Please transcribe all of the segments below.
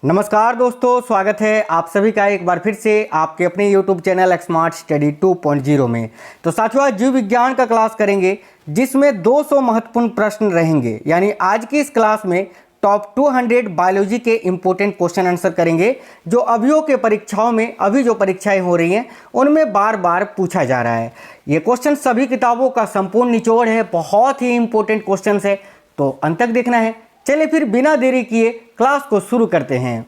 नमस्कार दोस्तों, स्वागत है आप सभी का एक बार फिर से आपके अपने YouTube चैनल स्मार्ट स्टडी 2.0 में। तो साथियों, आज जीव विज्ञान का क्लास करेंगे जिसमें 200 महत्वपूर्ण प्रश्न रहेंगे। यानी आज की इस क्लास में टॉप 200 बायोलॉजी के इंपॉर्टेंट क्वेश्चन आंसर करेंगे जो अभियों के परीक्षाओं में अभी जो परीक्षाएं हो रही हैं उनमें बार बार पूछा जा रहा है। ये क्वेश्चन सभी किताबों का संपूर्ण निचोड़ है, बहुत ही इंपॉर्टेंट क्वेश्चन है, तो अंत तक देखना है। चलिए फिर बिना देरी किए क्लास को शुरू करते हैं।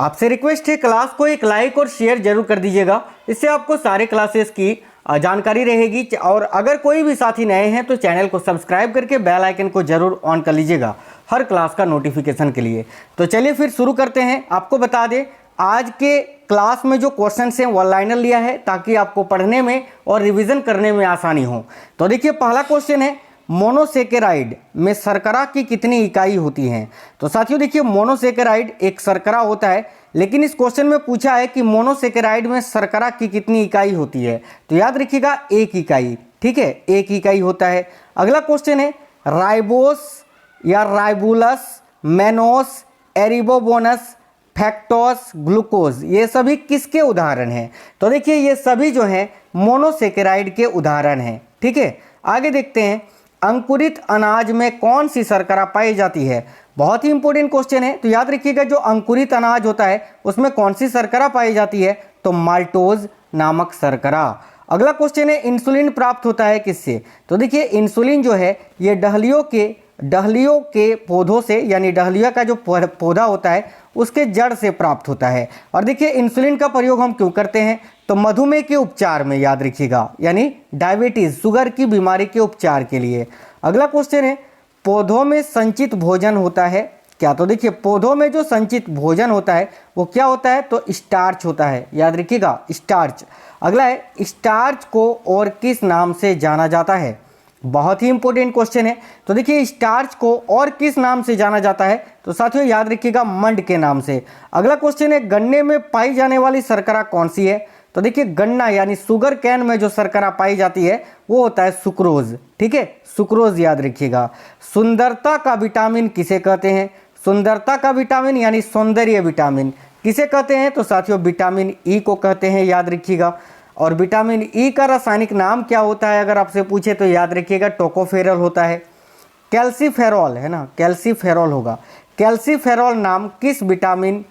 आपसे रिक्वेस्ट है, क्लास को एक लाइक और शेयर जरूर कर दीजिएगा, इससे आपको सारे क्लासेस की जानकारी रहेगी। और अगर कोई भी साथी नए हैं तो चैनल को सब्सक्राइब करके बेल आइकन को जरूर ऑन कर लीजिएगा हर क्लास का नोटिफिकेशन के लिए। तो चलिए फिर शुरू करते हैं। आपको बता दें, आज के क्लास में जो क्वेश्चन हैं वन लाइनर लिया है ताकि आपको पढ़ने में और रिविजन करने में आसानी हो। तो देखिए, पहला क्वेश्चन है, मोनोसेकेराइड में शर्करा की कितनी इकाई होती हैं। तो साथियों देखिए, मोनोसेकेराइड एक शर्करा होता है, लेकिन इस क्वेश्चन में पूछा है कि मोनोसेकेराइड में शर्करा की कितनी इकाई होती है। तो याद रखिएगा, एक इकाई। ठीक है, एक इकाई होता है। अगला क्वेश्चन है, राइबोस या राइबुलस, मेनोस, एरिबोबोनस, फैक्टोस, ग्लूकोज, ये सभी किसके उदाहरण हैं। तो देखिए, ये सभी जो हैं मोनोसेकेराइड के उदाहरण हैं। ठीक है, आगे देखते हैं, अंकुरित अनाज में कौन सी शर्करा पाई जाती है। बहुत ही इंपॉर्टेंट क्वेश्चन है। तो याद रखिएगा, जो अंकुरित अनाज होता है उसमें कौन सी शर्करा पाई जाती है, तो माल्टोज नामक शर्करा। अगला क्वेश्चन है, इंसुलिन प्राप्त होता है किससे। तो देखिए, इंसुलिन जो है ये डहलियों के पौधों से, यानी डहलिया का जो पौधा होता है उसके जड़ से प्राप्त होता है। और देखिए, इंसुलिन का प्रयोग हम क्यों करते हैं, तो मधुमेह के उपचार में, याद रखिएगा, यानी डायबिटीज, शुगर की बीमारी के उपचार के लिए। अगला क्वेश्चन है, पौधों में संचित भोजन होता है क्या। तो देखिए, पौधों में जो संचित भोजन होता है वो क्या होता है, तो स्टार्च होता है। याद रखिएगा, स्टार्च। अगला है, स्टार्च को और किस नाम से जाना जाता है। बहुत ही इंपॉर्टेंट क्वेश्चन है। तो देखिए, स्टार्च को और किस नाम से जाना जाता है, तो साथियों याद रखिएगा, मंड के नाम से। अगला क्वेश्चन है, गन्ने में पाई जाने वाली शर्करा कौन सी है। तो देखिए, गन्ना यानी शुगर कैन में जो शर्करा पाई जाती है वो होता है सुक्रोज। ठीक है, सुक्रोज याद रखिएगा। सुंदरता का विटामिन किसे कहते हैं। सुंदरता का विटामिन यानी सौंदर्य विटामिन किसे कहते हैं, तो साथियों विटामिन ई को कहते हैं, याद रखिएगा। और विटामिन ई का रासायनिक नाम क्या होता है, अगर आपसे पूछे तो याद रखिएगा, टोकोफेरॉल होता है। कैल्सीफेरॉल है ना, कैल्सीफेरॉल होगा। कैल्सीफेरॉल नाम किस विटामिन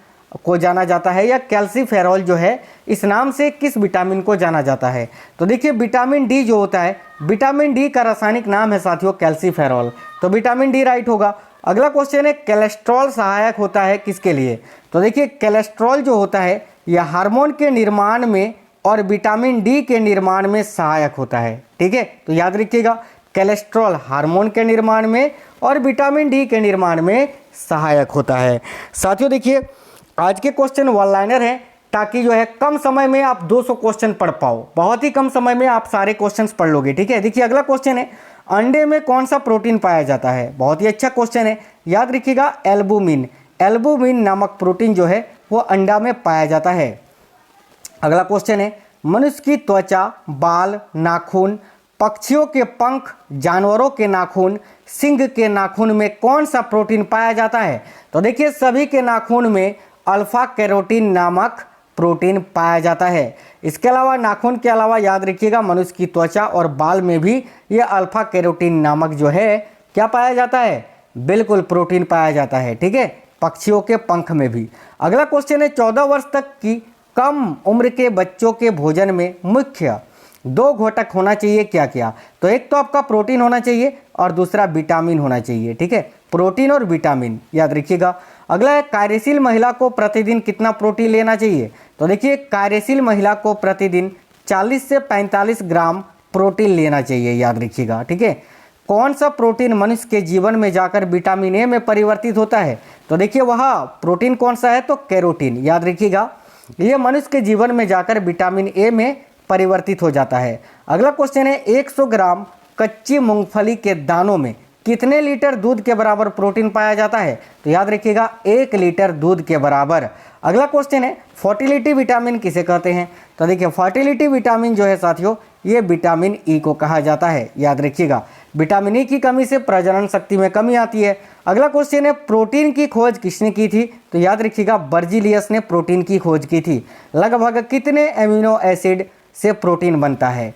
को जाना जाता है, या कैल्सीफेरॉल जो है इस नाम से किस विटामिन को जाना जाता है। तो देखिए, विटामिन डी जो होता है, विटामिन डी का रासायनिक नाम है साथियों कैल्सीफेरॉल, तो विटामिन डी राइट होगा। अगला क्वेश्चन है, कोलेस्ट्रॉल सहायक होता है किसके लिए। तो देखिए, कोलेस्ट्रॉल जो होता है यह हार्मोन के निर्माण में और विटामिन डी के निर्माण में सहायक होता है। ठीक है, तो याद रखिएगा, कोलेस्ट्रॉल हार्मोन के निर्माण में और विटामिन डी के निर्माण में सहायक होता है। साथियों देखिए, आज के क्वेश्चन वन लाइनर हैं ताकि जो है कम समय में आप 200 क्वेश्चन पढ़ पाओ। बहुत ही कम समय में आप सारे क्वेश्चंस पढ़ लोगे। ठीक है, देखिए अगला क्वेश्चन है, अंडे में कौन सा प्रोटीन पाया जाता है। बहुत ही अच्छा क्वेश्चन है, याद रखिएगा, एल्बुमिन। एल्बुमिन नामक प्रोटीन जो है वो अंडा में पाया जाता है। अगला क्वेश्चन है, मनुष्य की त्वचा, बाल, नाखून, पक्षियों के पंख, जानवरों के नाखून, सिंह के नाखून में कौन सा प्रोटीन पाया जाता है। तो देखिए, सभी के नाखून में अल्फा कैरोटीन नामक प्रोटीन पाया जाता है। इसके अलावा नाखून के अलावा याद रखिएगा, मनुष्य की त्वचा और बाल में भी ये अल्फा कैरोटीन नामक जो है क्या पाया जाता है, बिल्कुल प्रोटीन पाया जाता है। ठीक है, पक्षियों के पंख में भी। अगला क्वेश्चन है, 14 वर्ष तक की कम उम्र के बच्चों के भोजन में मुख्य 2 घटक होना चाहिए क्या क्या। तो एक तो आपका प्रोटीन होना चाहिए और दूसरा विटामिन होना चाहिए। ठीक है, प्रोटीन और विटामिन याद रखिएगा। अगला है, कार्यशील महिला को प्रतिदिन कितना प्रोटीन लेना चाहिए। तो देखिए, कार्यशील महिला को प्रतिदिन 40 से 45 ग्राम प्रोटीन लेना चाहिए, याद रखिएगा। ठीक है, कौन सा प्रोटीन मनुष्य के जीवन में जाकर विटामिन ए में परिवर्तित होता है। तो देखिए, वह प्रोटीन कौन सा है, तो कैरोटीन, याद रखिएगा। यह मनुष्य के जीवन में जाकर विटामिन ए में परिवर्तित हो जाता है। अगला क्वेश्चन है, 100 ग्राम कच्ची मूंगफली के दानों में कितने लीटर दूध के बराबर प्रोटीन पाया जाता है। तो याद रखिएगा, 1 लीटर दूध के बराबर। अगला क्वेश्चन है, फर्टिलिटी विटामिन किसे कहते हैं। तो देखिए, फर्टिलिटी विटामिन जो है साथियों ये विटामिन ई को कहा जाता है, याद रखिएगा। विटामिन ई की कमी से प्रजनन शक्ति में कमी आती है। अगला क्वेश्चन है प्रोटीन की खोज किसने की थी? तो याद रखिएगा बर्जीलियस ने प्रोटीन की खोज की थी। लगभग कितने एमिनो एसिड से प्रोटीन बनता है?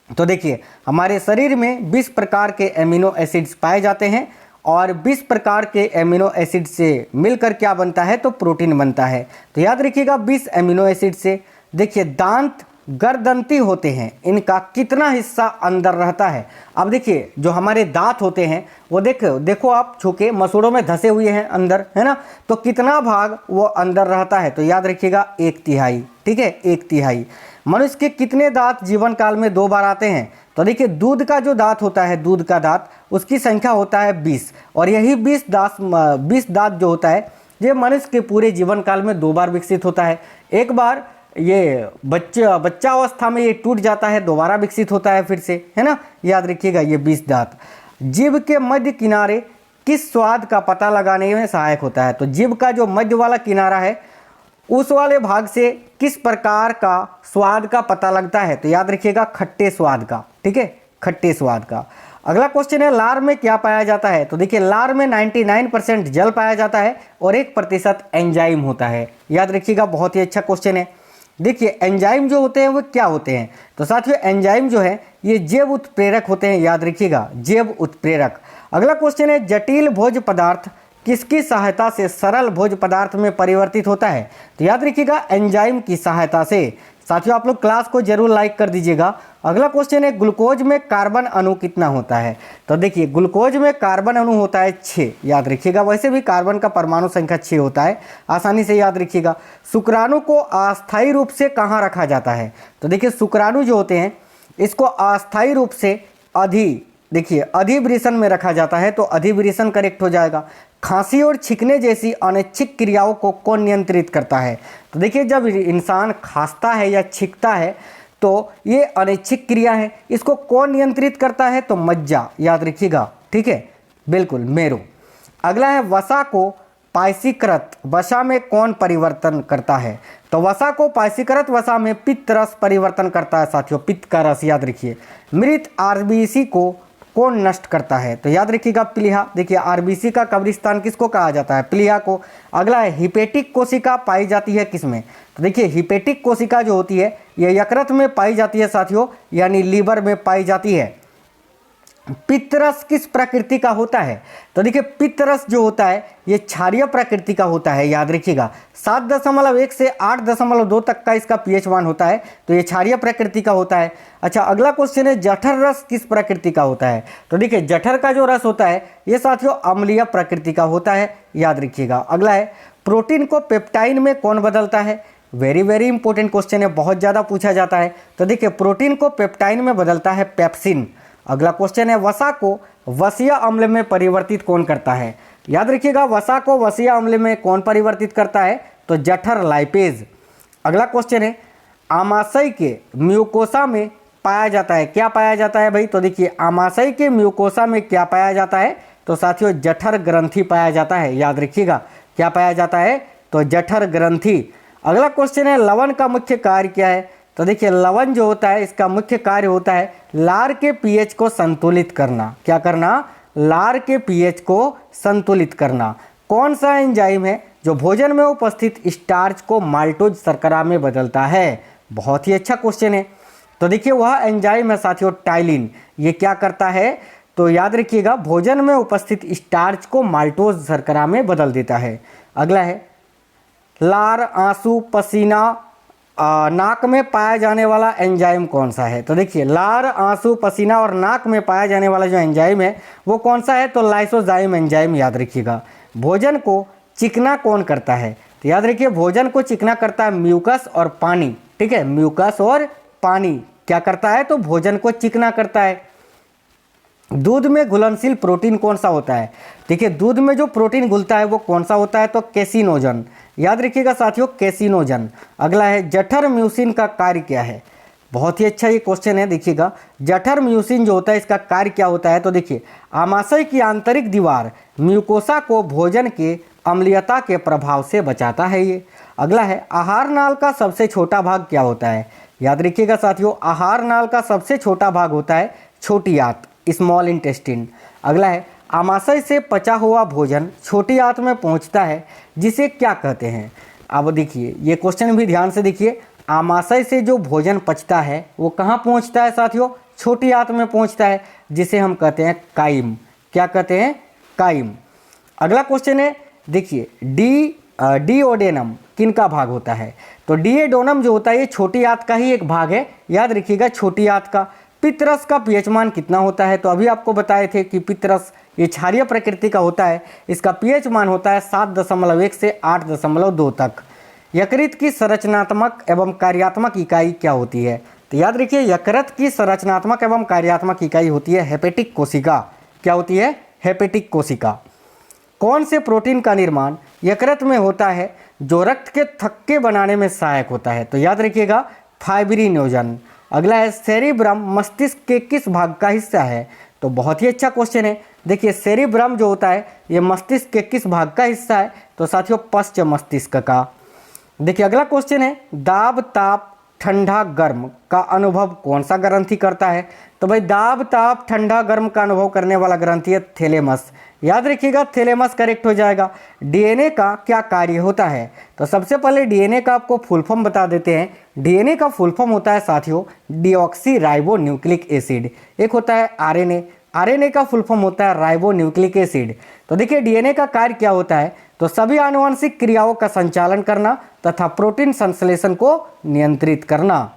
तो देखिए हमारे शरीर में 20 प्रकार के एमिनो एसिड्स पाए जाते हैं और 20 प्रकार के एमिनो एसिड से मिलकर क्या बनता है? तो प्रोटीन बनता है। तो याद रखिएगा 20 एमिनो एसिड से। देखिए दांत गर्दंती होते हैं, इनका कितना हिस्सा अंदर रहता है? अब देखिए जो हमारे दांत होते हैं वो देखो आप छूके मसूड़ों में धसे हुए हैं अंदर, है ना? तो कितना भाग वो अंदर रहता है? तो याद रखिएगा 1/3, ठीक है, 1/3। मनुष्य के कितने दांत जीवन काल में 2 बार आते हैं? तो देखिए दूध का जो दांत होता है, दूध का दांत, उसकी संख्या होता है 20 और यही 20 दांत जो होता है ये मनुष्य के पूरे जीवन काल में 2 बार विकसित होता है। एक बार ये बच्चा अवस्था में ये टूट जाता है, दोबारा विकसित होता है फिर से, है ना? याद रखिएगा ये 20 दांत। जीभ के मध्य किनारे किस स्वाद का पता लगाने में सहायक होता है? तो जीभ का जो मध्य वाला किनारा है उस वाले भाग से किस प्रकार का स्वाद का पता लगता है? तो याद रखिएगा खट्टे स्वाद का, ठीक है, खट्टे स्वाद का। अगला क्वेश्चन है लार में क्या पाया जाता है? तो देखिए लार में 99% जल पाया जाता है और 1% एंजाइम होता है। याद रखिएगा बहुत ही अच्छा क्वेश्चन है। देखिए एंजाइम जो होते हैं वो क्या होते हैं? तो साथियों एंजाइम जो है ये जैव उत्प्रेरक होते हैं, याद रखिएगा जैव उत्प्रेरक। अगला क्वेश्चन है जटिल भोज्य पदार्थ किसकी सहायता से सरल भोज्य पदार्थ में परिवर्तित होता है? तो याद रखिएगा एंजाइम की सहायता से। साथियों आप लोग क्लास को जरूर लाइक कर दीजिएगा। अगला क्वेश्चन है ग्लूकोज में कार्बन अणु कितना होता है? तो देखिए ग्लूकोज में कार्बन अणु होता है 6, याद रखिएगा। वैसे भी कार्बन का परमाणु संख्या 6 होता है, आसानी से याद रखिएगा। शुक्राणु को अस्थायी रूप से कहाँ रखा जाता है? तो देखिए शुक्राणु जो होते हैं इसको अस्थायी रूप से अधिवृषण में रखा जाता है, तो अधिवृषण करेक्ट हो जाएगा। खांसी और छींकने जैसी अनैच्छिक क्रियाओं को कौन नियंत्रित करता है? तो देखिए जब इंसान खांसता है या छींकता है तो ये अनैच्छिक क्रिया है, इसको कौन नियंत्रित करता है? तो मज्जा, याद रखिएगा, ठीक है, बिल्कुल मेरो। अगला है वसा को पायसीकृत वसा में कौन परिवर्तन करता है? तो वसा को पायसीकृत वसा में पित्त रस परिवर्तन करता है साथियों, पित्त का रस, याद रखिए। मृत आरबीसी को कौन नष्ट करता है? तो याद रखिएगा प्लीहा। देखिए आरबीसी का कब्रिस्तान किसको कहा जाता है? प्लीहा को। अगला है हिपेटिक कोशिका पाई जाती है किसमें? तो देखिए हिपेटिक कोशिका जो होती है ये यकृत में पाई जाती है साथियों, यानी लीवर में पाई जाती है। पित्तरस किस प्रकृति का होता है? तो देखिए पित्तरस जो होता है ये क्षारीय प्रकृति का होता है, याद रखिएगा। 7.1 से 8.2 तक का इसका pH मान होता है, तो ये क्षारीय प्रकृति का होता है। अच्छा अगला क्वेश्चन है जठर रस किस प्रकृति का होता है? तो देखिए जठर का जो रस होता है ये साथियों अम्लीय प्रकृति का होता है, याद रखिएगा। अगला है प्रोटीन को पेप्टाइन में कौन बदलता है? वेरी इंपॉर्टेंट क्वेश्चन है, बहुत ज़्यादा पूछा जाता है। तो देखिए प्रोटीन को पेप्टाइन में बदलता है पेप्सिन। अगला क्वेश्चन है वसा को वसीय अम्ल में परिवर्तित कौन करता है? याद रखिएगा वसा को वसीय अम्ल में कौन परिवर्तित करता है? तो जठर लाइपेज। अगला क्वेश्चन है आमाशय के म्यूकोसा में पाया जाता है, क्या पाया जाता है भाई? तो देखिए आमाशय के म्यूकोसा में क्या पाया जाता है? तो साथियों जठर ग्रंथि पाया जाता है, याद रखिएगा क्या पाया जाता है? तो जठर ग्रंथि। अगला क्वेश्चन है लवण का मुख्य कार्य क्या है? तो देखिए लवण जो होता है इसका मुख्य कार्य होता है लार के पीएच को संतुलित करना। क्या करना? लार के पीएच को संतुलित करना। कौन सा एंजाइम है जो भोजन में उपस्थित स्टार्च को माल्टोज शर्करा में बदलता है? बहुत ही अच्छा क्वेश्चन है। तो देखिए वह एंजाइम है साथियों टाइलिन। ये क्या करता है? तो याद रखिएगा भोजन में उपस्थित स्टार्च को माल्टोज शर्करा में बदल देता है। अगला है लार, आंसू, पसीना, नाक में पाया जाने वाला एंजाइम कौन सा है? तो देखिए लार, आंसू, पसीना और नाक में पाया जाने वाला जो एंजाइम है वो कौन सा है? तो लाइसोजाइम एंजाइम, याद रखिएगा। भोजन को चिकना कौन करता है? तो याद रखिए भोजन को चिकना करता है म्यूकस और पानी, ठीक है, म्यूकस और पानी क्या करता है? तो भोजन को चिकना करता है। दूध में घुलनशील प्रोटीन कौन सा होता है? देखिए दूध में जो प्रोटीन घुलता है वो कौन सा होता है? तो कैसिनोजन, याद रखिएगा साथियों कैसिनोजन। अगला है जठर म्यूसिन का कार्य क्या है? बहुत ही अच्छा ये क्वेश्चन है, देखिएगा जठर म्यूसिन जो होता है इसका कार्य क्या होता है? तो देखिए आमाशय की आंतरिक दीवार म्यूकोसा को भोजन के अम्लीयता के प्रभाव से बचाता है ये। अगला है आहार नाल का सबसे छोटा भाग क्या होता है? याद रखिएगा साथियों, आहार नाल का सबसे छोटा भाग होता है छोटी आंत, स्मॉल इंटेस्टिन। अगला है आमाशय से पचा हुआ भोजन छोटी आंत में पहुंचता है जिसे क्या कहते हैं। अब देखिए ये क्वेश्चन भी ध्यान से देखिए, आमाशय से जो भोजन पचता है वो कहाँ पहुंचता है साथियों, छोटी आंत में पहुंचता है, जिसे हम कहते हैं काइम। क्या कहते हैं, काइम। अगला क्वेश्चन है देखिए, डीओडेनम किन का भाग होता है। तो डीओडेनम जो होता है ये छोटी आंत का ही एक भाग है, याद रखिएगा छोटी आंत का। पित्तरस का पीएच मान कितना होता है, तो अभी आपको बताए थे कि पित्तरस ये क्षारीय प्रकृति का होता है, इसका पीएच मान होता है 7.1 से 8.2 तक। यकृत की संरचनात्मक एवं कार्यात्मक इकाई क्या होती है। तो याद रखिए यकृत की संरचनात्मक एवं कार्यात्मक इकाई होती है हेपेटिक कोशिका। क्या होती है, हेपेटिक कोशिका। कौन से प्रोटीन का निर्माण यकृत में होता है जो रक्त के थक्के बनाने में सहायक होता है। तो याद रखिएगा फाइब्रिनोजन। अगला है सेरिब्रम मस्तिष्क के किस भाग का हिस्सा है। तो बहुत ही अच्छा क्वेश्चन है। देखिए सेरिब्रम जो होता है ये मस्तिष्क के किस भाग का हिस्सा है, तो साथियों पश्च मस्तिष्क का। देखिए अगला क्वेश्चन है दाब ताप ठंडा गर्म का अनुभव कौन सा ग्रंथि करता है। तो भाई दाब ताप ठंडा गर्म का अनुभव करने वाला ग्रंथि है थैलेमस। याद रखिएगा थैलेमस करेक्ट हो जाएगा। डीएनए का क्या कार्य होता है। तो सबसे पहले डीएनए का आपको फुल फॉर्म बता देते हैं। डीएनए का फुल फॉर्म होता है साथियों डीऑक्सी राइबो न्यूक्लिक एसिड। एक होता है आरएनए, आरएनए का फुल फॉर्म होता है राइबो न्यूक्लिक एसिड। तो देखिए डीएनए का कार्य क्या होता है, तो सभी आनुवंशिक क्रियाओं का संचालन करना तथा प्रोटीन संश्लेषण को नियंत्रित करना।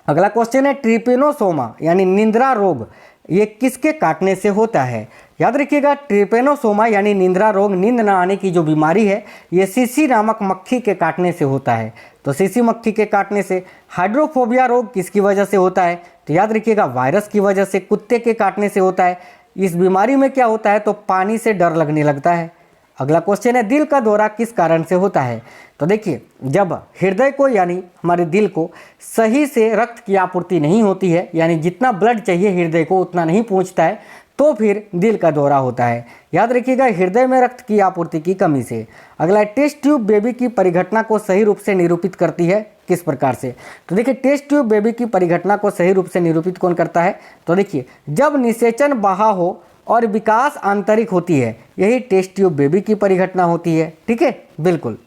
अगला क्वेश्चन है ट्रिपेनोसोमा यानी निंद्रा रोग ये किसके काटने से होता है। याद रखिएगा ट्रिपेनोसोमा यानी निंद्रा रोग, नींद न आने की जो बीमारी है ये सीसी नामक मक्खी के काटने से होता है। तो सीसी मक्खी के काटने से। हाइड्रोफोबिया रोग किसकी वजह से होता है। तो याद रखिएगा वायरस की वजह से, कुत्ते के काटने से होता है। इस बीमारी में क्या होता है, तो पानी से डर लगने लगता है। अगला क्वेश्चन है दिल का दौरा किस कारण से होता है। तो देखिए जब हृदय को यानी हमारे दिल को सही से रक्त की आपूर्ति नहीं होती है, यानी जितना ब्लड चाहिए हृदय को उतना नहीं पहुंचता है, तो फिर दिल का दौरा होता है। याद रखिएगा हृदय में रक्त की आपूर्ति की कमी से। अगला टेस्ट ट्यूब बेबी की परिघटना को सही रूप से निरूपित करती है किस प्रकार से। तो देखिए टेस्ट ट्यूब बेबी की परिघटना को सही रूप से निरूपित कौन करता है। तो देखिए जब निषेचन बाह्य हो और विकास आंतरिक होती है, यही टेस्ट ट्यूब बेबी की परिघटना होती है। ठीक है, बिल्कुल।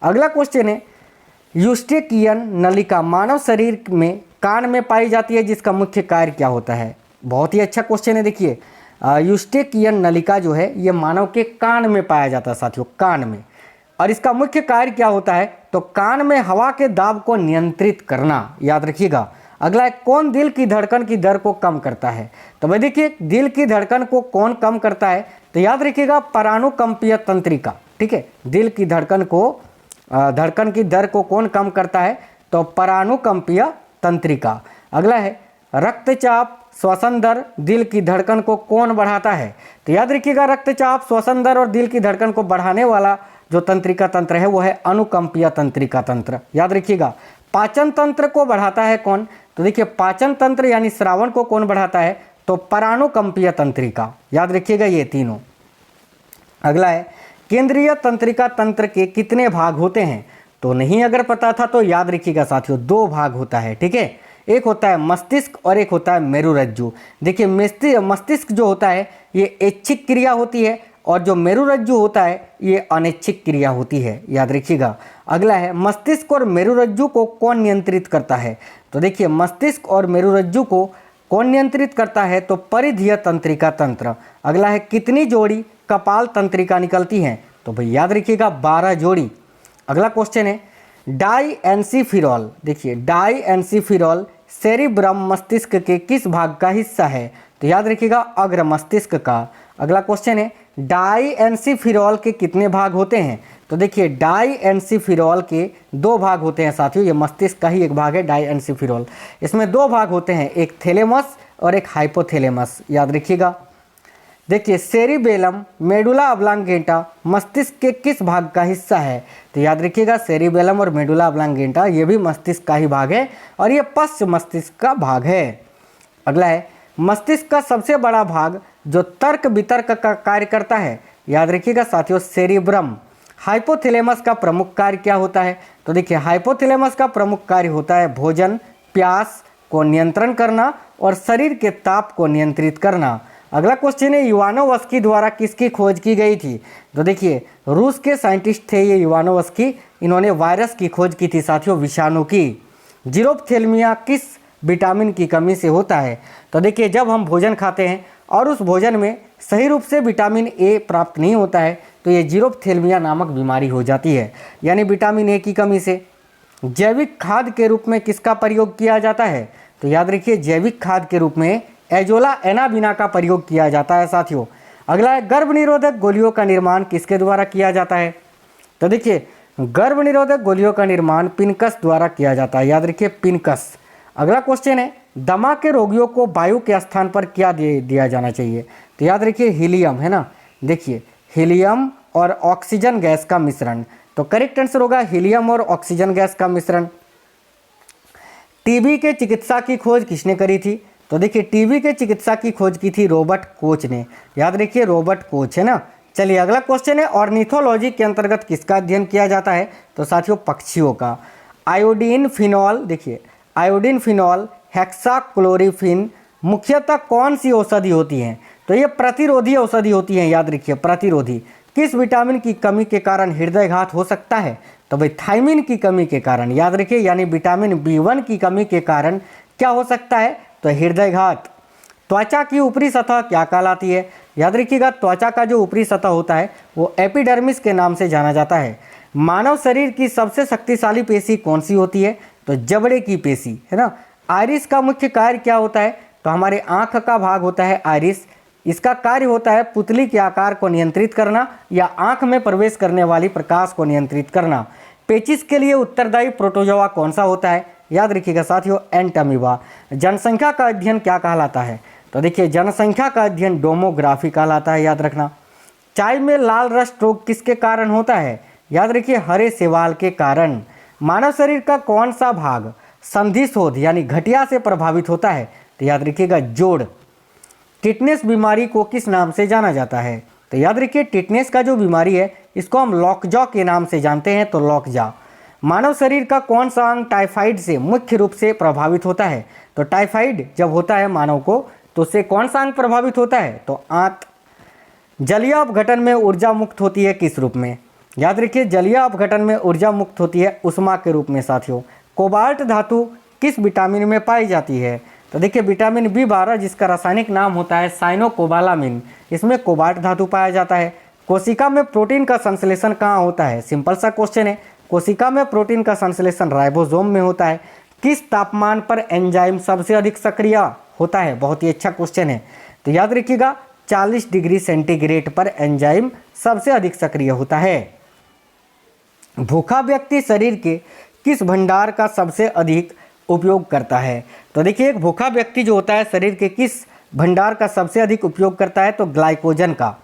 अगला क्वेश्चन है यूस्टेकियन नलिका मानव शरीर में कान में पाई जाती है, जिसका मुख्य कार्य क्या होता है। बहुत ही अच्छा क्वेश्चन है। देखिए यूस्टेकियन नलिका जो है ये मानव के कान में पाया जाता है साथियों, कान में। और इसका मुख्य कार्य क्या होता है, तो कान में हवा के दाब को नियंत्रित करना। याद रखिएगा। अगला है कौन दिल की धड़कन की दर को कम करता है। तो भाई देखिए दिल की धड़कन को कौन कम करता है, तो याद रखिएगा परानुकंपीय तंत्रिका। ठीक है, दिल की धड़कन की दर को कौन कम करता है, तो परानुकंपीय तंत्रिका। अगला है रक्तचाप श्वसन दर दिल की धड़कन को कौन बढ़ाता है। तो याद रखिएगा रक्तचाप श्वसन दर और दिल की धड़कन को बढ़ाने वाला जो तंत्रिका तंत्र है वो है अनुकंपीय तंत्रिका तंत्र। याद रखिएगा पाचन तंत्र को बढ़ाता है कौन, तो देखिए पाचन तंत्र यानी श्रावण को कौन बढ़ाता है, तो परानुकंपीय तंत्रिका। याद रखिएगा ये तीनों। अगला है केंद्रीय तंत्रिका तंत्र के कितने भाग होते हैं। तो नहीं अगर पता था तो याद रखिएगा साथियों 2 भाग होता है। ठीक है, एक होता है मस्तिष्क और एक होता है मेरुरज्जु। देखिए मस्तिष्क जो होता है ये ऐच्छिक क्रिया होती है और जो मेरुरज्जु होता है ये अनैच्छिक क्रिया होती है। याद रखिएगा। अगला है मस्तिष्क और मेरुरज्जु को कौन नियंत्रित करता है। तो देखिए मस्तिष्क और मेरुरज्जु को कौन नियंत्रित करता है, तो परिधीय तंत्रिका तंत्र। अगला है कितनी जोड़ी कपाल तंत्रिका निकलती हैं। तो भाई याद रखिएगा 12 जोड़ी। अगला क्वेश्चन है डाईएनसीफिरॉल। देखिए डाईएनसीफिरॉल सेरिब्रम मस्तिष्क के किस भाग का हिस्सा है। तो याद रखिएगा अग्र मस्तिष्क का। अगला क्वेश्चन है डाईएनसीफिरॉल के कितने भाग होते हैं। तो देखिए डाईएनसीफिरॉल के 2 भाग होते हैं साथियों, ये मस्तिष्क का ही एक भाग है डाईएनसीफिरॉल। इसमें 2 भाग होते हैं, एक थैलेमस और एक हाइपोथैलेमस। याद रखिएगा। देखिए सेरिबेलम मेडुला ऑब्लांगेटा मस्तिष्क के किस भाग का हिस्सा है। तो याद रखिएगा सेरिबेलम और मेडुला ऑब्लांगेटा ये भी मस्तिष्क का ही भाग है और ये पश्च मस्तिष्क का भाग है। अगला है मस्तिष्क का सबसे बड़ा भाग जो तर्क वितर्क का कार्य करता है। याद रखिएगा साथियों सेरिब्रम। हाइपोथैलेमस का प्रमुख कार्य क्या होता है? तो देखिए हाइपोथैलेमस का प्रमुख कार्य होता है भोजन, प्यास को नियंत्रण करना और शरीर के ताप को नियंत्रित करना। अगला क्वेश्चन है इवानोवस्की द्वारा किसकी खोज की गई थी? तो देखिए रूस के साइंटिस्ट थे ये इवानोवस्की, इन्होंने वायरस की खोज की थी साथियों, विषाणु की। जीरोप्थेल्मिया किस विटामिन की कमी से होता है? तो देखिए जब हम भोजन खाते हैं और उस भोजन में सही रूप से विटामिन ए प्राप्त नहीं होता है तो ये जीरोप्थेल्मिया नामक बीमारी हो जाती है, यानी विटामिन ए की कमी से। जैविक खाद के रूप में किसका प्रयोग किया जाता है? तो याद रखिए जैविक खाद के रूप में एजोला एनाबिना का प्रयोग किया जाता है साथियों। अगला है गर्भ निरोधक गोलियों का निर्माण किसके द्वारा किया जाता है? तो देखिए गर्भ निरोधक गोलियों का निर्माण पिनकस द्वारा किया जाता है, याद रखिए पिनकस। अगला क्वेश्चन है दमा के रोगियों को वायु के स्थान पर क्या दिया जाना चाहिए? तो याद रखिए हीलियम, है ना। देखिए हीलियम और ऑक्सीजन गैस का मिश्रण, तो करेक्ट आंसर होगा हीलियम और ऑक्सीजन गैस का मिश्रण। टीबी के चिकित्सा की खोज किसने करी थी? तो देखिए टीबी के चिकित्सा की खोज की थी रॉबर्ट कोच ने, याद रखिए रॉबर्ट कोच, है ना। चलिए अगला क्वेश्चन है ऑर्निथोलॉजी के अंतर्गत किसका अध्ययन किया जाता है? तो साथियों पक्षियों का। आयोडीन फिनॉल, देखिए आयोडीन फिनॉल हेक्साक्लोरोफिन मुख्यतः कौन सी औषधि होती हैं? तो ये प्रतिरोधी औषधि होती हैं, याद रखिए प्रतिरोधी। किस विटामिन की कमी के कारण हृदयघात हो सकता है? तो भाई थायमिन की कमी के कारण, याद रखिए यानी विटामिन B1 की कमी के कारण क्या हो सकता है? तो हृदयघात। त्वचा की ऊपरी सतह क्या कहलाती है? याद रखिएगा त्वचा का जो ऊपरी सतह होता है वो एपिडर्मिस के नाम से जाना जाता है। मानव शरीर की सबसे शक्तिशाली पेशी कौन सी होती है? तो जबड़े की पेशी, है ना। आइरिस का मुख्य कार्य क्या होता है? तो हमारे आँख का भाग होता है आइरिस, इसका कार्य होता है पुतली के आकार को नियंत्रित करना या आँख में प्रवेश करने वाली प्रकाश को नियंत्रित करना। पेचिस के लिए उत्तरदायी प्रोटोजोआ कौन सा होता है? याद रखिएगा साथियों एंटमीबा। जनसंख्या का अध्ययन क्या कहलाता है? तो देखिए जनसंख्या का अध्ययन डोमोग्राफी कहलाता है, याद रखना। चाय में लाल रस रोग किसके कारण होता है? याद रखिए हरे शैवाल के कारण। मानव शरीर का कौन सा भाग संधिशोथ यानी घटिया से प्रभावित होता है? तो याद रखिएगा जोड़। टिटनेस बीमारी को किस नाम से जाना जाता है? तो याद रखिए टिटनेस का जो बीमारी है इसको हम लॉकजॉ के नाम से जानते हैं, तो लॉकजॉ। मानव शरीर का कौन सा अंग टाइफाइड से मुख्य रूप से प्रभावित होता है? तो टाइफाइड जब होता है मानव को तो उससे कौन सा अंग प्रभावित होता है? तो आंत। जलीय अपघटन में ऊर्जा मुक्त होती है किस रूप में? याद रखिए जलीय अपघटन में ऊर्जा मुक्त होती है उष्मा के रूप में साथियों। कोबाल्ट धातु किस विटामिन में पाई जाती है? तो देखिए विटामिन B12 जिसका रासायनिक नाम होता है साइनोकोबालामिन, इसमें कोबाल्ट धातु पाया जाता है। कोशिका में प्रोटीन का संश्लेषण कहाँ होता है? सिंपल सा क्वेश्चन है। कोशिका में प्रोटीन का संश्लेषण राइबोसोम में होता है। किस तापमान पर एंजाइम सबसे अधिक सक्रिय होता है? बहुत ही अच्छा क्वेश्चन है, तो याद रखिएगा 40 डिग्री सेंटीग्रेड पर एंजाइम सबसे अधिक सक्रिय होता है। भूखा व्यक्ति शरीर के किस भंडार का सबसे अधिक उपयोग करता है? तो देखिए एक भूखा व्यक्ति जो होता है शरीर के किस भंडार का सबसे अधिक उपयोग करता है? तो ग्लाइकोजन का।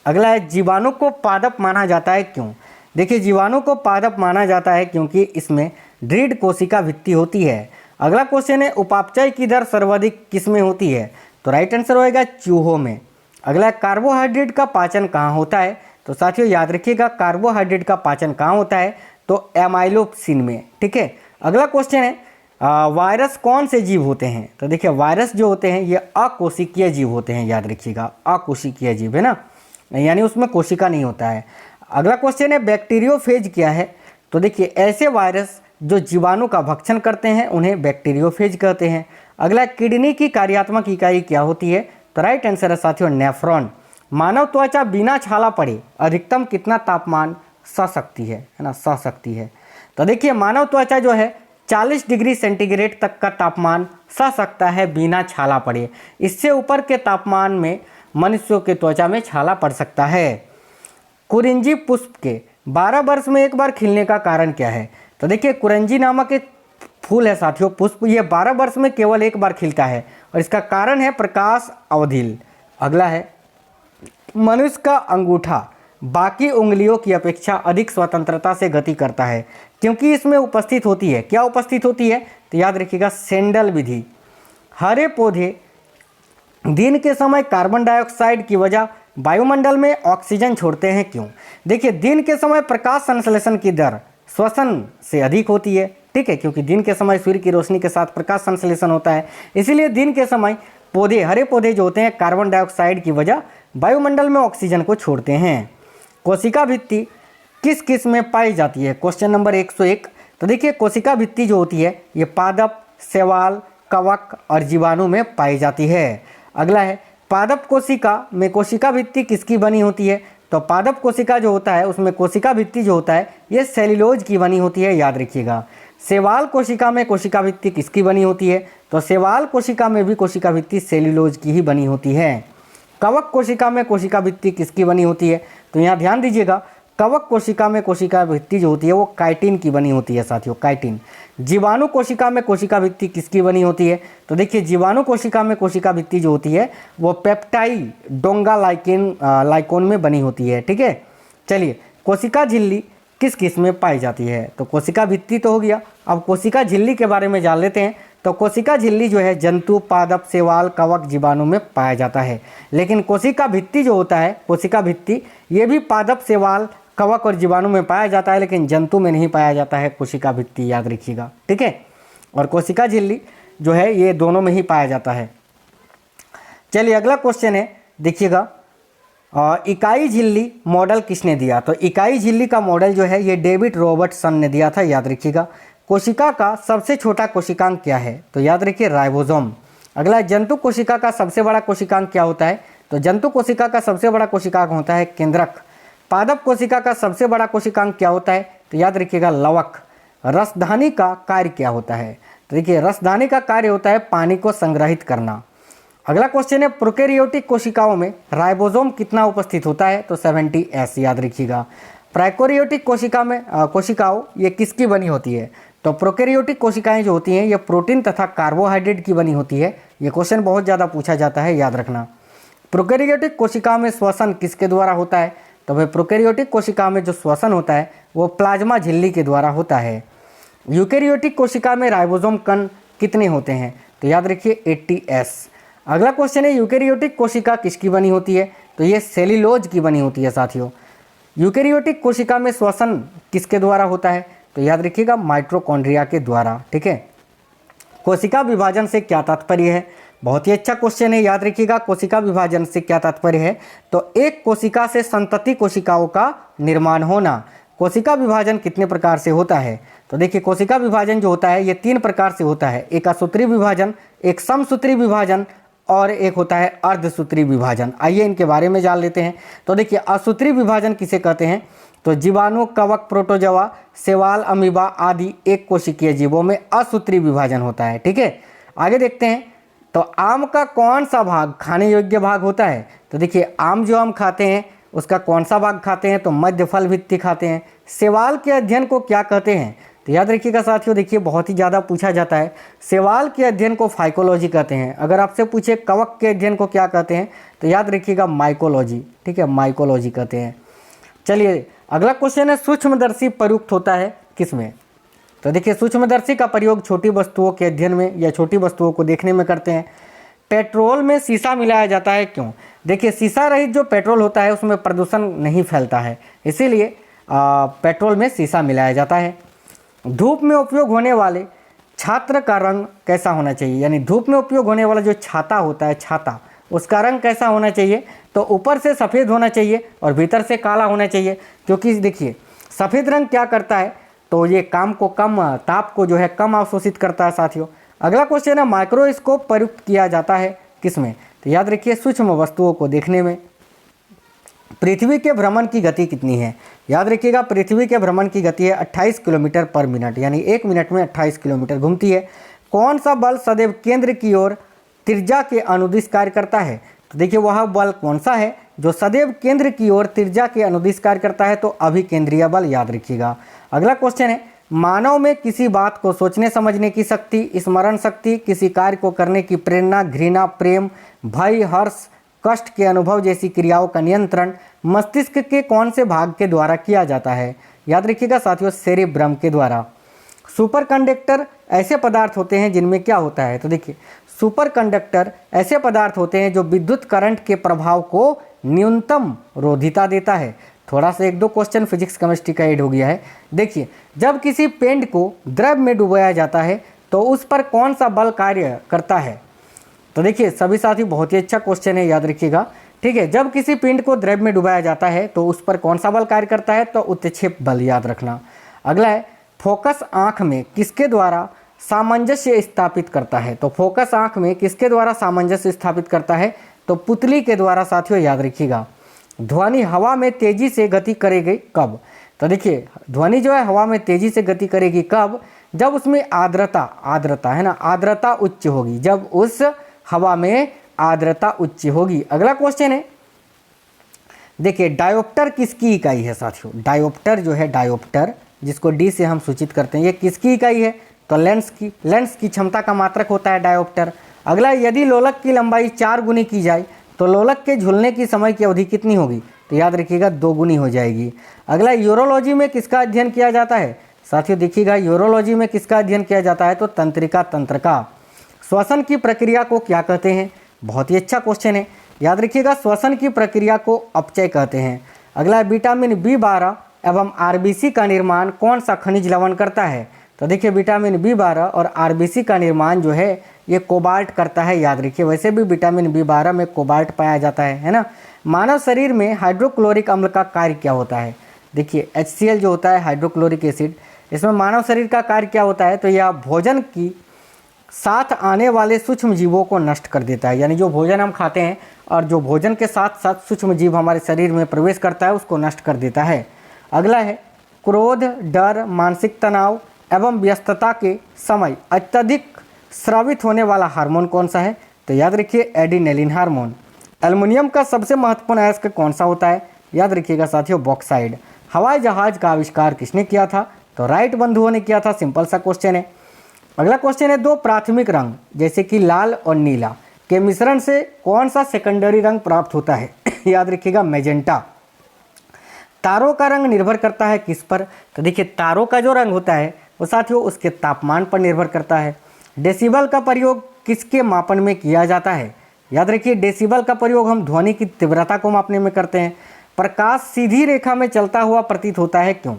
अगला है जीवाणु को पादप माना जाता है क्यों? देखिए जीवाणु को पादप माना जाता है क्योंकि इसमें दृढ़ कोशिका भित्ति होती है। अगला क्वेश्चन है उपापचय की दर सर्वाधिक किस में होती है? तो राइट आंसर होएगा चूहों में। अगला कार्बोहाइड्रेट का पाचन कहाँ होता है? तो साथियों याद रखिएगा कार्बोहाइड्रेट का पाचन कहाँ होता है? तो एमाइलोप्सिन में, ठीक है। अगला क्वेश्चन है वायरस कौन से जीव होते हैं? तो देखिए वायरस जो होते हैं ये अकोशिकीय जीव होते हैं, याद रखिएगा अकोशिकीय जीव, है ना, यानी उसमें कोशिका नहीं होता है। अगला क्वेश्चन है बैक्टीरियोफेज क्या है? तो देखिए ऐसे वायरस जो जीवाणु का भक्षण करते हैं उन्हें बैक्टीरियोफेज कहते हैं। अगला किडनी की कार्यात्मक इकाई क्या होती है? तो राइट आंसर है साथियों नेफ्रॉन। मानव त्वचा बिना छाला पड़े अधिकतम कितना तापमान सह सकती है ना, सह सकती है? तो देखिए मानव त्वचा जो है 40 डिग्री सेंटीग्रेड तक का तापमान सह सकता है बिना छाला पड़े। इससे ऊपर के तापमान में मनुष्यों के त्वचा में छाला पड़ सकता है। कुरिंजी पुष्प के 12 वर्ष में एक बार खिलने का कारण क्या है? तो देखिए कुरिंजी नामक एक फूल है साथियों, पुष्प, ये 12 वर्ष में केवल एक बार खिलता है और इसका कारण है प्रकाश अवधिल। अगला है मनुष्य का अंगूठा बाकी उंगलियों की अपेक्षा अधिक स्वतंत्रता से गति करता है क्योंकि इसमें उपस्थित होती है, क्या उपस्थित होती है? तो याद रखिएगा सेंडल विधि। हरे पौधे दिन के समय कार्बन डाइऑक्साइड की वजह वायुमंडल में ऑक्सीजन छोड़ते हैं क्यों? देखिए, दिन के समय प्रकाश संश्लेषण की दर श्वसन से अधिक होती है, ठीक है, क्योंकि दिन के समय सूर्य की रोशनी के साथ प्रकाश संश्लेषण होता है, इसीलिए दिन के समय पौधे, हरे पौधे जो होते हैं, कार्बन डाइऑक्साइड की वजह वायुमंडल में ऑक्सीजन को छोड़ते हैं। कोशिका भित्ति किस किस में पाई जाती है? Question number 101। तो देखिए, कोशिका भित्ति जो होती है ये पादप, शैवाल, कवक और जीवाणु में पाई जाती है। अगला है, पादप कोशिका में कोशिका भित्ति किसकी बनी होती है? तो पादप कोशिका जो होता है उसमें कोशिका भित्ति जो होता है ये सेल्यूलोज की बनी होती है, याद रखिएगा। शैवाल कोशिका में कोशिका भित्ति किसकी बनी होती है? तो शैवाल कोशिका में भी कोशिका भित्ति सेल्यूलोज की ही बनी होती है। कवक कोशिका में कोशिका भित्ति किसकी बनी होती है? तो यहाँ ध्यान दीजिएगा, कवक कोशिका में कोशिका भित्ति जो होती है वो काइटिन की बनी होती है साथियों, काइटिन। जीवाणु कोशिका में कोशिका भित्ति किसकी बनी होती है? तो देखिए, जीवाणु कोशिका में कोशिका भित्ति जो होती है वो पेप्टाइडोंगा लाइकोन में बनी होती है, ठीक है। चलिए, कोशिका झिल्ली किस किस में पाई जाती है? तो कोशिका भित्ति तो हो गया, अब कोशिका झिल्ली के बारे में जान लेते हैं। तो कोशिका झिल्ली जो है जंतु, पादप, शैवाल, कवक, जीवाणु में पाया जाता है, लेकिन कोशिका भित्ति जो होता है, कोशिका भित्ति ये भी पादप, शैवाल, कवक और जीवाणु में पाया जाता है, लेकिन जंतु में नहीं पाया जाता है कोशिका भित्ति, याद रखिएगा, ठीक है। और कोशिका झिल्ली जो है ये दोनों में ही पाया जाता है। चलिए, अगला क्वेश्चन है, देखिएगा, इकाई झिल्ली मॉडल किसने दिया? तो इकाई झिल्ली का मॉडल जो है ये डेविड रॉबर्टसन ने दिया था, याद रखिएगा। कोशिका का सबसे छोटा कोशिकांग क्या है? तो याद रखिए, राइबोसोम। अगला, जंतु कोशिका का सबसे बड़ा कोशिकांग क्या होता है? तो जंतु कोशिका का सबसे बड़ा कोशिकांग होता है केंद्रक। पादप कोशिका का सबसे बड़ा कोशिकांग क्या होता है? तो याद रखिएगा, लवक। रसधानी का कार्य क्या होता है? तो देखिए, रसधानी का कार्य होता है पानी को संग्रहित करना। अगला क्वेश्चन है, प्रोकैरियोटिक कोशिकाओं में राइबोसोम कितना उपस्थित होता है? तो 70S, याद रखिएगा। प्रोकैरियोटिक कोशिकाओं ये किसकी बनी होती है? तो प्रोकैरियोटिक कोशिकाएं जो होती हैं ये प्रोटीन तथा कार्बोहाइड्रेट की बनी होती है। ये क्वेश्चन बहुत ज़्यादा पूछा जाता है, याद रखना। प्रोकैरियोटिक कोशिकाओं में श्वसन किसके द्वारा होता है? तो भाई, प्रोकैरियोटिक कोशिका में जो श्वसन होता है वो प्लाज्मा झिल्ली के द्वारा होता है। यूकैरियोटिक कोशिका में राइबोसोम कण कितने होते हैं? तो याद रखिए, 80S। अगला क्वेश्चन है, यूकैरियोटिक कोशिका किसकी बनी होती है? तो ये सेल्यूलोज की बनी होती है साथियों। यूकैरियोटिक कोशिका में श्वसन किसके द्वारा होता है? तो याद रखिएगा, माइटोकॉन्ड्रिया के द्वारा, ठीक है। कोशिका विभाजन से क्या तात्पर्य है? बहुत ही अच्छा क्वेश्चन है, याद रखिएगा। कोशिका विभाजन से क्या तात्पर्य है? तो एक कोशिका से संतति कोशिकाओं का निर्माण होना। कोशिका विभाजन कितने प्रकार से होता है? तो देखिए, कोशिका विभाजन जो होता है ये 3 प्रकार से होता है। एक असूत्री विभाजन, एक समसूत्री विभाजन और एक होता है अर्धसूत्री विभाजन। आइए इनके बारे में जान लेते हैं। तो देखिए, असूत्री विभाजन किसे कहते हैं? तो जीवाणु, कवक, प्रोटोजोआ, शैवाल, अमीबा आदि एक कोशिकीय जीवों में असूत्री विभाजन होता है, ठीक है। आगे देखते हैं, तो आम का कौन सा भाग खाने योग्य भाग होता है? तो देखिए, आम जो हम खाते हैं उसका कौन सा भाग खाते हैं? तो मध्य फल भित्ति खाते हैं। शैवाल के अध्ययन को क्या कहते हैं? तो याद रखिएगा साथियों, देखिए बहुत ही ज़्यादा पूछा जाता है। शैवाल के अध्ययन को फाइकोलॉजी कहते हैं। अगर आपसे पूछे कवक के अध्ययन को क्या कहते हैं? तो याद रखिएगा, माइकोलॉजी, ठीक है, माइकोलॉजी कहते हैं। चलिए, अगला क्वेश्चन है, सूक्ष्मदर्शी प्रयुक्त होता है किसमें? तो देखिए, सूक्ष्मदर्शी का प्रयोग छोटी वस्तुओं के अध्ययन में या छोटी वस्तुओं को देखने में करते हैं। पेट्रोल में शीशा मिलाया जाता है क्यों? देखिए, शीशा रहित जो पेट्रोल होता है उसमें प्रदूषण नहीं फैलता है, इसीलिए पेट्रोल में शीशा मिलाया जाता है। धूप में उपयोग होने वाले छात्र का रंग कैसा होना चाहिए? यानी धूप में उपयोग होने वाला जो छाता होता है, छाता, उसका रंग कैसा होना चाहिए? तो ऊपर से सफ़ेद होना चाहिए और भीतर से काला होना चाहिए, क्योंकि देखिए सफ़ेद रंग क्या करता है? तो ये ताप को जो है कम अवशोषित करता है साथियों। अगला क्वेश्चन है, माइक्रोस्कोप प्रयुक्त किया जाता है किसमें? तो याद रखिए, सूक्ष्म वस्तुओं को देखने में। पृथ्वी के भ्रमण की गति कितनी है? याद रखिएगा, पृथ्वी के भ्रमण की गति है 28 किलोमीटर पर मिनट, यानी 1 मिनट में 28 किलोमीटर घूमती है। कौन सा बल सदैव केंद्र की ओर त्रिज्या के अनुदिश कार्य करता है? तो देखिए, वह बल कौन सा है जो सदैव केंद्र की ओर त्रिज्या के अनुदिश कार्य करता है? तो अभिकेंद्रीय बल, याद रखिएगा। अगला क्वेश्चन है, मानव में किसी बात को सोचने समझने की शक्ति, स्मरण शक्ति, किसी कार्य को करने की प्रेरणा, घृणा, प्रेम, भय, हर्ष, कष्ट के अनुभव जैसी क्रियाओं का नियंत्रण मस्तिष्क के कौन से भाग के द्वारा किया जाता है? याद रखिएगा साथियों, सेरेब्रम के द्वारा। सुपर कंडक्टर ऐसे पदार्थ होते हैं जिनमें क्या होता है? तो देखिए, सुपर कंडक्टर ऐसे पदार्थ होते हैं जो विद्युत करंट के प्रभाव को न्यूनतम रोधिता देता है। थोड़ा सा एक दो क्वेश्चन फिजिक्स केमिस्ट्री का ऐड हो गया है। देखिए, जब किसी पेंट को द्रव में डुबाया जाता है तो उस पर कौन सा बल कार्य करता है? तो देखिए सभी साथी, बहुत ही अच्छा क्वेश्चन है, याद रखिएगा। ठीक है, जब किसी पिंड को द्रव में डुबाया जाता है तो उस पर कौन सा बल कार्य करता है? तो उत्क्षेप बल, याद रखना। अगला है, फोकस आंख में किसके द्वारा सामंजस्य स्थापित करता है? तो फोकस आंख में किसके द्वारा सामंजस्य स्थापित करता है? तो पुतली के द्वारा साथियों, याद रखिएगा। ध्वनि हवा में तेजी से गति करेगी कब? तो देखिए, ध्वनि जो है हवा में तेजी से गति करेगी कब? जब उसमें आर्द्रता है ना, आर्द्रता उच्च होगी, जब उस हवा में आर्द्रता उच्च होगी। अगला क्वेश्चन है, देखिए डायोप्टर किसकी इकाई है साथियों? डायोप्टर जो है, डायोप्टर जिसको डी से हम सूचित करते हैं, ये किसकी इकाई है? तो लेंस की क्षमता का मात्रक होता है डायोप्टर। अगला, यदि लोलक की लंबाई 4 गुनी की जाए तो लोलक के झूलने की समय की अवधि कितनी होगी? तो याद रखिएगा 2 गुनी हो जाएगी। अगला, यूरोलॉजी में किसका अध्ययन किया जाता है? साथियों देखिएगा, यूरोलॉजी में किसका अध्ययन किया जाता है? तो तंत्रिका तंत्र का। श्वसन की प्रक्रिया को क्या कहते हैं? बहुत ही अच्छा क्वेश्चन है, याद रखिएगा। श्वसन की प्रक्रिया को अपचय कहते हैं। अगला, विटामिन B12 एवं आरबीसी का निर्माण कौन सा खनिज लवण करता है? तो देखिए, विटामिन B12 और आरबीसी का निर्माण जो है ये कोबाल्ट करता है, याद रखिए। वैसे भी विटामिन B12 में कोबाल्ट पाया जाता है ना। मानव शरीर में हाइड्रोक्लोरिक अम्ल का कार्य क्या होता है? देखिए, HCl जो होता है हाइड्रोक्लोरिक एसिड, इसमें मानव शरीर का कार्य क्या होता है? तो यह भोजन की साथ आने वाले सूक्ष्म जीवों को नष्ट कर देता है, यानी जो भोजन हम खाते हैं और जो भोजन के साथ साथ सूक्ष्म जीव हमारे शरीर में प्रवेश करता है उसको नष्ट कर देता है। अगला है, क्रोध, डर, मानसिक तनाव एवं व्यस्तता के समय अत्यधिक स्रावित होने वाला हार्मोन कौन सा है? तो याद रखिए एड्रेनलिन हार्मोन। एल्युमिनियम का सबसे महत्वपूर्ण अयस्क कौन सा होता है? याद रखिएगा साथियों, बॉक्साइड। हवाई जहाज का आविष्कार किसने किया था? तो राइट बंधुओं ने किया था। सिंपल सा क्वेश्चन है। अगला क्वेश्चन है, 2 प्राथमिक रंग जैसे कि लाल और नीला के मिश्रण से कौन सा सेकेंडरी रंग प्राप्त होता है? याद रखिएगा मैजेंटा। तारों का रंग निर्भर करता है किस पर? तो देखिए, तारों का जो रंग होता है वो साथियों उसके तापमान पर निर्भर करता है। डेसिबल का प्रयोग किसके मापन में किया जाता है? याद रखिए, डेसिबल का प्रयोग हम ध्वनि की तीव्रता को मापने में करते हैं। प्रकाश सीधी रेखा में चलता हुआ प्रतीत होता है, क्यों?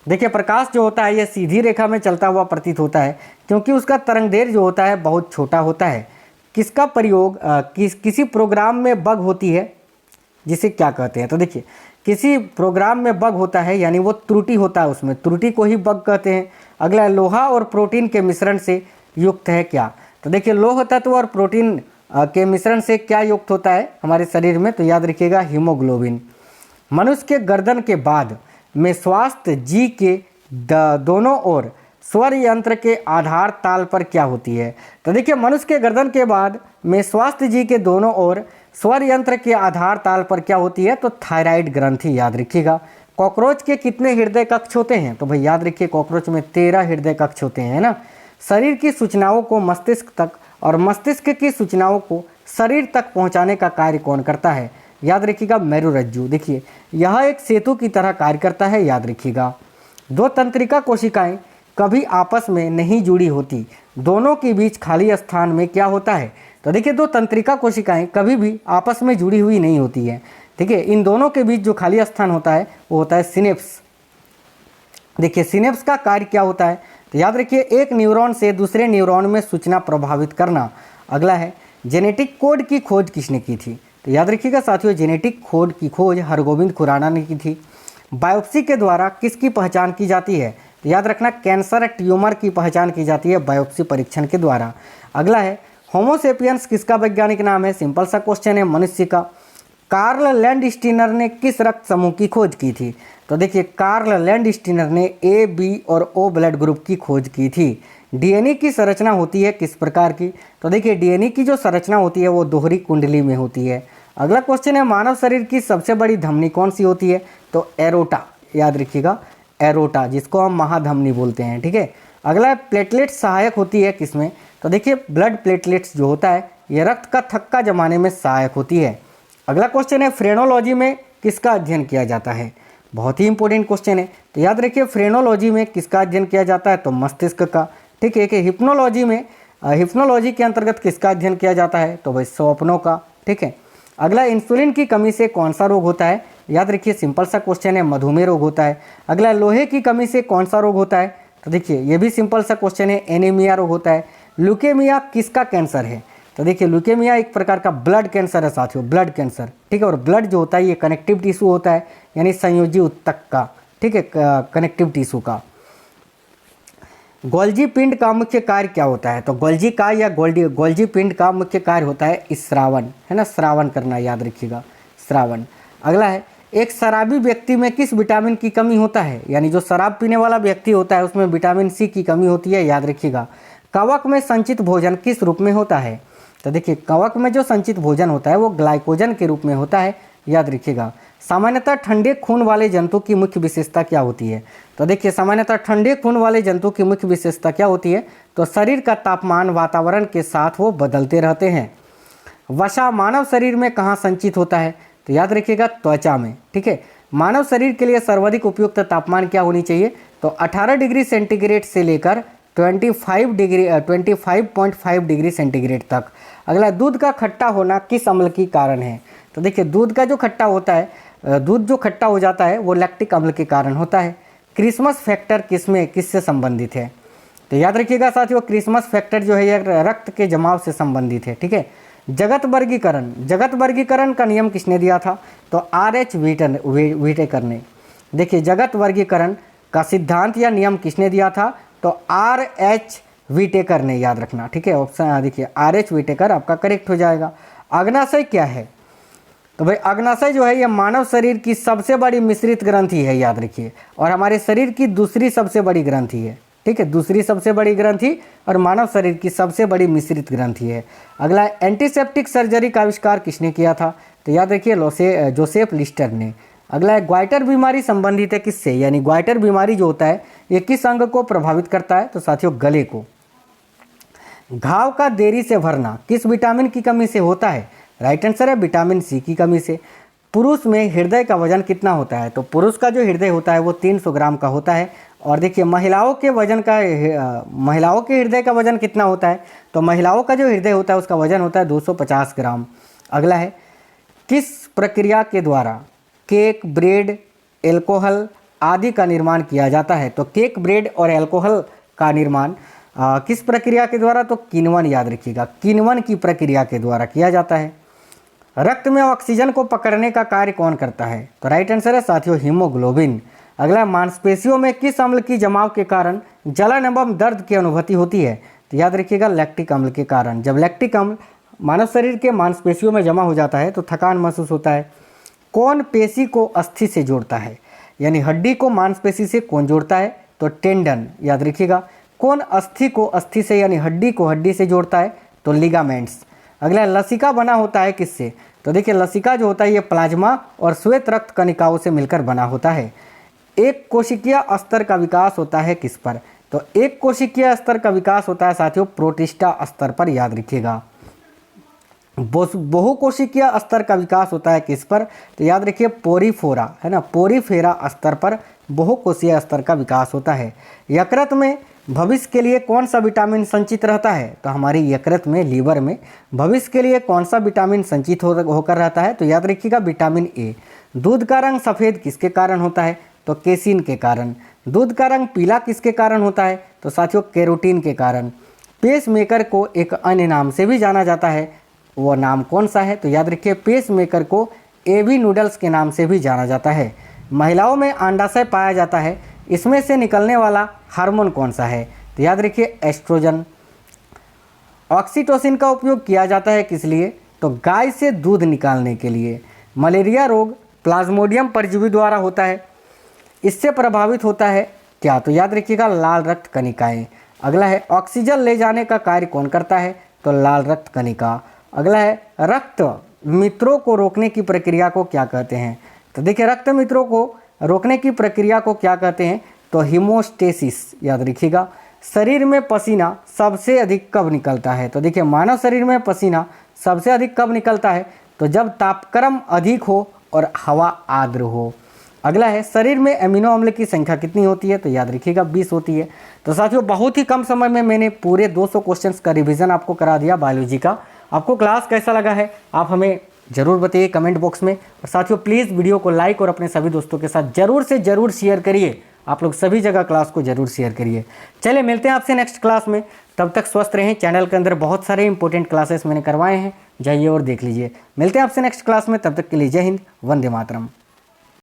देखिए, प्रकाश जो होता है यह सीधी रेखा में चलता हुआ प्रतीत होता है क्योंकि उसका तरंगदैर्घ्य जो होता है बहुत छोटा होता है। किसका प्रयोग किसी प्रोग्राम में बग होती है, जिसे क्या कहते हैं? तो देखिए, किसी प्रोग्राम में बग होता है यानी वो त्रुटि होता है, उसमें त्रुटि को ही बग कहते हैं। अगला, लोहा और प्रोटीन के मिश्रण से युक्त है क्या? तो देखिए, लौह तत्व और प्रोटीन के मिश्रण से क्या युक्त होता है हमारे शरीर में? तो याद रखिएगा हीमोग्लोबिन। मनुष्य के गर्दन के बाद में स्वास्थ्य जी के दोनों ओर स्वर यंत्र के आधार ताल पर क्या होती है? तो देखिए, मनुष्य के गर्दन के बाद में स्वास्थ्य जी के दोनों ओर स्वर यंत्र के आधार ताल पर क्या होती है? तो थायराइड ग्रंथि, याद रखिएगा। कॉकरोच के कितने हृदय कक्ष होते हैं? तो भाई याद रखिए, कॉकरोच में 13 हृदय कक्ष होते हैं ना। शरीर की सूचनाओं को मस्तिष्क तक और मस्तिष्क की सूचनाओं को शरीर तक पहुंचाने का कार्य कौन करता है? याद रखिएगा मेरुरज्जु। देखिए, यह एक सेतु की तरह कार्य करता है, याद रखिएगा। 2 तंत्रिका कोशिकाएं कभी आपस में नहीं जुड़ी होती, दोनों के बीच खाली स्थान में क्या होता है? तो देखिए, 2 तंत्रिका कोशिकाएं कभी भी आपस में जुड़ी हुई नहीं होती है। ठीक है, इन दोनों के बीच जो खाली स्थान होता है वो होता है सिनेप्स। देखिए, सिनेप्स का कार्य क्या होता है? तो याद रखिए, एक न्यूरॉन से दूसरे न्यूरॉन में सूचना प्रभावित करना। अगला है, जेनेटिक कोड की खोज किसने की थी? तो याद रखिएगा साथियों, जेनेटिक कोड की खोज हरगोविंद खुराना ने की थी। बायोप्सी के द्वारा किसकी पहचान की जाती है? तो याद रखना, कैंसर ट्यूमर की पहचान की जाती है बायोप्सी परीक्षण के द्वारा। अगला है, होमोसेपियंस किसका वैज्ञानिक नाम है? सिंपल सा क्वेश्चन है, मनुष्य का। कार्ल लैंडस्टीनर ने किस रक्त समूह की खोज की थी? तो देखिए, कार्ल लैंडस्टीनर ने ए, बी और ओ ब्लड ग्रुप की खोज की थी। डीएनए की संरचना होती है किस प्रकार की? तो देखिए, डीएनए की जो संरचना होती है वो दोहरी कुंडली में होती है। अगला क्वेश्चन है, मानव शरीर की सबसे बड़ी धमनी कौन सी होती है? तो एरोटा, याद रखिएगा एरोटा, जिसको हम महाधमनी बोलते हैं। ठीक है। अगला है, प्लेटलेट सहायक होती है किसमें? तो देखिए, ब्लड प्लेटलेट्स जो होता है ये रक्त का थक्का जमाने में सहायक होती है। अगला क्वेश्चन है, फ्रेनोलॉजी में किसका अध्ययन किया जाता है? बहुत ही इंपॉर्टेंट क्वेश्चन है, तो याद रखिए, फ्रेनोलॉजी में किसका अध्ययन किया जाता है? तो मस्तिष्क का। ठीक है कि हिप्नोलॉजी में हिप्नोलॉजी के अंतर्गत किसका अध्ययन किया जाता है? तो भाई स्वप्नों का। ठीक है। अगला, इंसुलिन की कमी से कौन सा रोग होता है? याद रखिए सिंपल सा क्वेश्चन है, मधुमेह रोग होता है। अगला, लोहे की कमी से कौन सा रोग होता है? तो देखिए ये भी सिंपल सा क्वेश्चन है, एनीमिया रोग होता है। ल्यूकेमिया किसका कैंसर है? तो देखिए ल्यूकेमिया एक प्रकार का ब्लड कैंसर है साथियों, ब्लड कैंसर, ठीक है। और ब्लड जो होता है ये कनेक्टिव टिश्यू होता है, यानी संयोजी ऊतक का, ठीक है, कनेक्टिव टिश्यू का। गोल्जी पिंड का मुख्य कार्य क्या होता है? तो गोल्जी का या गोल्जी पिंड का मुख्य कार्य होता है स्रावन, है ना, स्रावन करना, याद रखिएगा, स्रावन। अगला है, एक शराबी व्यक्ति में किस विटामिन की कमी होता है? यानी जो शराब पीने वाला व्यक्ति होता है उसमें विटामिन सी की कमी होती है, याद रखिएगा। कवक में संचित भोजन किस रूप में होता है? तो देखिए कवक में जो संचित भोजन होता है वो ग्लाइकोजन के रूप में होता है, याद रखिएगा। सामान्यतः ठंडे खून वाले जंतु की मुख्य विशेषता क्या होती है? तो देखिए सामान्यतः ठंडे खून वाले जंतु की मुख्य विशेषता क्या होती है? तो शरीर का तापमान वातावरण के साथ वो बदलते रहते हैं। वसा मानव शरीर में कहाँ संचित होता है? तो याद रखिएगा त्वचा में, ठीक है। मानव शरीर के लिए सर्वाधिक उपयुक्त तापमान क्या होनी चाहिए? तो 18 डिग्री सेंटीग्रेड से लेकर 25.5 डिग्री सेंटीग्रेड तक। अगला, दूध का खट्टा होना किस अम्ल के कारण है? तो देखिए दूध का जो खट्टा होता है, दूध जो खट्टा हो जाता है वो लैक्टिक अम्ल के कारण होता है। क्रिसमस फैक्टर किससे संबंधित है? तो याद रखिएगा साथियों, क्रिसमस फैक्टर जो है ये रक्त के जमाव से संबंधित है, ठीक है। जगत वर्गीकरण का नियम किसने दिया था? तो R.H. व्हिटेकर ने। देखिए जगत वर्गीकरण का सिद्धांत या नियम किसने दिया था? तो R.H. व्हिटेकर ने, याद रखना, ठीक है। ऑप्शन देखिए R.H. व्हिटेकर आपका करेक्ट हो जाएगा। अग्नाशय क्या है? तो भाई अग्नाशय जो है ये मानव शरीर की सबसे बड़ी मिश्रित ग्रंथि है, याद रखिए, और हमारे शरीर की दूसरी सबसे बड़ी ग्रंथि है, ठीक है, दूसरी सबसे बड़ी ग्रंथि और मानव शरीर की सबसे बड़ी मिश्रित ग्रंथि है। अगला, एंटीसेप्टिक सर्जरी का आविष्कार किसने किया था? तो याद रखिए जोसेफ लिस्टर ने। अगला है, ग्वाइटर बीमारी संबंधित है किससे? यानी ग्वाइटर बीमारी जो होता है ये किस अंग को प्रभावित करता है? तो साथियों गले को। घाव का देरी से भरना किस विटामिन की कमी से होता है? राइट आंसर है विटामिन सी की कमी से। पुरुष में हृदय का वजन कितना होता है? तो पुरुष का जो हृदय होता है वो 300 ग्राम का होता है। और देखिए महिलाओं के हृदय का वजन कितना होता है? तो महिलाओं का जो हृदय होता है उसका वजन होता है 250 ग्राम। अगला है, किस प्रक्रिया के द्वारा केक, ब्रेड, एल्कोहल आदि का निर्माण किया जाता है? तो केक, ब्रेड और एल्कोहल का निर्माण किस प्रक्रिया के द्वारा? तो किण्वन, याद रखिएगा, किण्वन की प्रक्रिया के द्वारा किया जाता है। रक्त में ऑक्सीजन को पकड़ने का कार्य कौन करता है? तो राइट आंसर है साथियों हीमोग्लोबिन। अगला, मांसपेशियों में किस अम्ल की जमाव के कारण जलन एवं दर्द की अनुभूति होती है? तो याद रखिएगा लैक्टिक अम्ल के कारण। जब लैक्टिक अम्ल मानव शरीर के मांसपेशियों में जमा हो जाता है तो थकान महसूस होता है। कौन पेशी को अस्थि से जोड़ता है? यानी हड्डी को मांसपेशी से कौन जोड़ता है? तो टेंडन, याद रखिएगा। कौन अस्थि को अस्थि से यानी हड्डी को हड्डी से जोड़ता है? तो लिगामेंट्स। अगला, लसिका बना होता है किससे? तो देखिए लसिका जो होता है ये प्लाज्मा और श्वेत रक्त कणिकाओं से मिलकर बना होता है। एक कोशिकीय स्तर का विकास होता है किस पर? तो एक कोशिकीय स्तर का विकास होता है साथियों प्रोटिस्टा स्तर पर, याद रखिएगा। बहुकोशिकीय स्तर का विकास होता है किस पर? तो याद रखिए पोरीफोरा, है ना, पोरीफेरा स्तर पर बहुकोशीय स्तर का विकास होता है। यकृत में भविष्य के लिए कौन सा विटामिन संचित रहता है? तो हमारी यकृत में, लीवर में भविष्य के लिए कौन सा विटामिन संचित होकर रहता है? तो याद रखिएगा विटामिन ए। दूध का रंग सफ़ेद किसके कारण होता है? तो केसिन के कारण। दूध का रंग पीला किसके कारण होता है? तो साथियों कैरोटीन के कारण। पेस मेकर को एक अन्य नाम से भी जाना जाता है, वो नाम कौन सा है? तो याद रखिए पेस मेकर को एवी नूडल्स के नाम से भी जाना जाता है। महिलाओं में अंडाशय पाया जाता है, इसमें से निकलने वाला हार्मोन कौन सा है? तो याद रखिए एस्ट्रोजन। ऑक्सीटोसिन का उपयोग किया जाता है किस लिए? तो गाय से दूध निकालने के लिए। मलेरिया रोग प्लाज्मोडियम परजीवी द्वारा होता है, इससे प्रभावित होता है क्या? तो याद रखिएगा लाल रक्त कणिकाएं। अगला है, ऑक्सीजन ले जाने का कार्य कौन करता है? तो लाल रक्त कणिका। अगला है, रक्त मित्रों को रोकने की प्रक्रिया को क्या कहते हैं? तो देखिए रक्त मित्रों को रोकने की प्रक्रिया को क्या कहते हैं? तो हीमोस्टेसिस, याद रखिएगा। शरीर में पसीना सबसे अधिक कब निकलता है? तो देखिए मानव शरीर में पसीना सबसे अधिक कब निकलता है? तो जब तापक्रम अधिक हो और हवा आर्द्र हो। अगला है, शरीर में एमिनो अम्ल की संख्या कितनी होती है? तो याद रखिएगा 20 होती है। तो साथियों बहुत ही कम समय में मैंने पूरे 200 क्वेश्चंस का रिवीजन आपको करा दिया बायोलॉजी का। आपको क्लास कैसा लगा है आप हमें ज़रूर बताइए कमेंट बॉक्स में। और साथियों प्लीज़ वीडियो को लाइक और अपने सभी दोस्तों के साथ ज़रूर से ज़रूर शेयर करिए। आप लोग सभी जगह क्लास को ज़रूर शेयर करिए। चलिए मिलते हैं आपसे नेक्स्ट क्लास में, तब तक स्वस्थ रहें। चैनल के अंदर बहुत सारे इंपॉर्टेंट क्लासेस मैंने करवाए हैं, जाइए और देख लीजिए। मिलते हैं आपसे नेक्स्ट क्लास में, तब तक के लिए जय हिंद, वंदे मातरम।